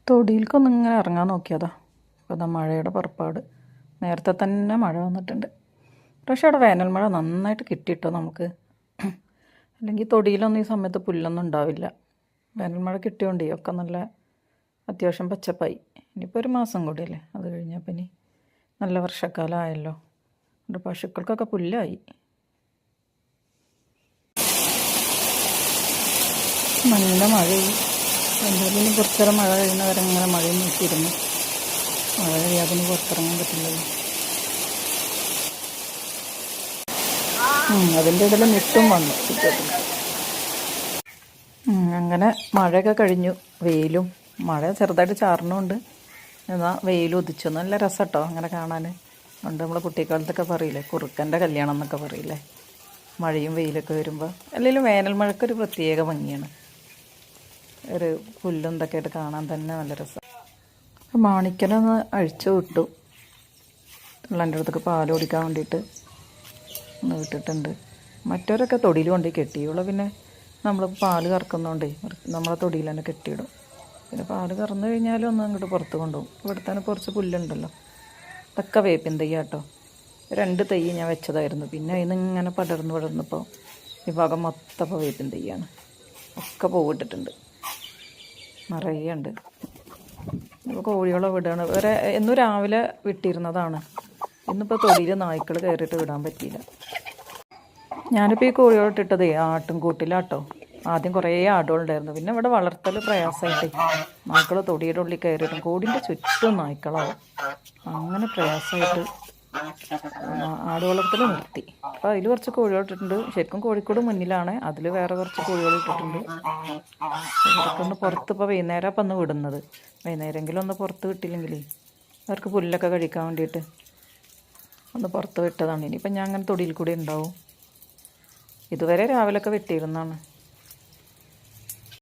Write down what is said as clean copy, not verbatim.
തൊടിയിലേക്കൊന്നും ഇങ്ങനെ ഇറങ്ങാൻ നോക്കിയതാ. അപ്പോൾ അതാ മഴയുടെ പുറപ്പാട്. നേരത്തെ തന്നെ മഴ വന്നിട്ടുണ്ട്. പക്ഷേ അവിടെ വേനൽ മഴ നന്നായിട്ട് കിട്ടിയിട്ടോ നമുക്ക്. അല്ലെങ്കിൽ തൊടിയിലൊന്നും ഈ സമയത്ത് പുല്ലൊന്നും ഉണ്ടാവില്ല. വേനൽ മഴ കിട്ടിയോണ്ടേ ഒക്കെ നല്ല അത്യാവശ്യം പച്ചപ്പായി. ഇനിയിപ്പോൾ ഒരു മാസം കൂടിയല്ലേ, അത് കഴിഞ്ഞപ്പോൾ ഇനി നല്ല വർഷക്കാലം ആയല്ലോ. എൻ്റെ പശുക്കൾക്കൊക്കെ പുല്ലായി. നല്ല മഴയും എന്തായാലും കുറച്ച് നേരം മഴ കഴിയുന്നവരെ ഇങ്ങനെ മഴയും നോക്കിയിരുന്നു. മഴ കഴിയാതെ പുറത്തിറങ്ങാൻ പറ്റില്ലല്ലോ. അതിൻ്റെ ഇടയിൽ മിട്ടും വന്നു ചുറ്റത്തിൽ. അങ്ങനെ മഴയൊക്കെ കഴിഞ്ഞു. വെയിലും മഴ ചെറുതായിട്ട് ചാറുന്നുണ്ട്. എന്നാൽ വെയിൽ ഉദിച്ചു. നല്ല രസം കേട്ടോ അങ്ങനെ കാണാൻ. പണ്ട് നമ്മൾ കുട്ടിക്കാലത്തൊക്കെ പറയില്ലേ, കുറുക്കൻ്റെ കല്യാണം എന്നൊക്കെ പറയില്ലേ, മഴയും വെയിലൊക്കെ വരുമ്പോൾ. അല്ലെങ്കിൽ വേനൽ മഴക്കൊരു പ്രത്യേക ഭംഗിയാണ്. ഒരു പുല്ലും ഇതൊക്കെ ആയിട്ട് കാണാൻ തന്നെ നല്ല രസം. മാണിക്കനൊന്ന് അഴിച്ചു വിട്ടു. എൻ്റെ അടുത്തൊക്കെ പാൽ കുടിക്കാൻ വേണ്ടിയിട്ട് ഒന്ന് വിട്ടിട്ടുണ്ട്. മറ്റവരൊക്കെ തൊടിയിൽ കൊണ്ടുപോയി കെട്ടി. ഇവിടെ പിന്നെ നമ്മൾ പാൽ കറക്കുന്നതുകൊണ്ടേ നമ്മളെ തൊടിയിൽ തന്നെ കെട്ടിയിടും. പിന്നെ പാൽ കറന്നു കഴിഞ്ഞാലും ഒന്ന് അങ്ങോട്ട് പുറത്ത് കൊണ്ടുപോകും. ഇവിടെ തന്നെ കുറച്ച് പുല്ലുണ്ടല്ലോ, ഇതൊക്കെ വേപ്പിൻ തൈ കേട്ടോ. 2 തൈ ഞാൻ വെച്ചതായിരുന്നു. പിന്നെ അതിന് ഇങ്ങനെ പടർന്നപ്പോൾ ഈ ഭാഗം മൊത്തം ഇപ്പോൾ വേപ്പിൻ തൈയാണ്. ഒക്കെ പൂവിട്ടിട്ടുണ്ട്, നിറയെ ഉണ്ട്. ഇപ്പോൾ കോഴികളെ വിടുകയാണ്. വേറെ എന്നും രാവിലെ വിട്ടിരുന്നതാണ്. ഇന്നിപ്പോൾ തൊടിയിൽ നായ്ക്കൾ കയറിയിട്ട് വിടാൻ പറ്റിയില്ല. ഞാനിപ്പോൾ ഈ കോഴികളെ ഇട്ടിട്ടതേ ആട്ടുംകൂട്ടിലാട്ടോ. ആദ്യം കുറേ ആടുകളുണ്ടായിരുന്നു. പിന്നെ ഇവിടെ വളർത്തൽ പ്രയാസമായിട്ട് നായ്ക്കൾ തൊടിയുടെ ഉള്ളിൽ കയറിയിട്ടും കൂടിൻ്റെ ചുറ്റും നായ്ക്കളാവും. അങ്ങനെ പ്രയാസമായിട്ട് ആട് വളർത്തൽ നിർത്തി. അപ്പോൾ അതിൽ കുറച്ച് കോഴികൾ ഇട്ടിട്ടുണ്ട്. ശരിക്കും കോഴിക്കോട് മുന്നിലാണ്, അതിൽ വേറെ കുറച്ച് കോഴികൾ ഇട്ടിട്ടുണ്ട്. ഇതൊക്കെ ഒന്ന് പുറത്ത് ഇപ്പോൾ വൈകുന്നേരം അപ്പം ഒന്ന് വിടുന്നത്. വൈകുന്നേരമെങ്കിലും ഒന്ന് പുറത്ത് വിട്ടില്ലെങ്കിൽ അവർക്ക് പുല്ലൊക്കെ കഴിക്കാൻ വേണ്ടിയിട്ട് ഒന്ന് പുറത്ത് വിട്ടതാണ്. ഇനിയിപ്പം ഞാൻ അങ്ങനെ തൊടിയിൽ കൂടി ഉണ്ടാവും. ഇതുവരെ രാവിലെയൊക്കെ വെട്ടിയിരുന്നതാണ്.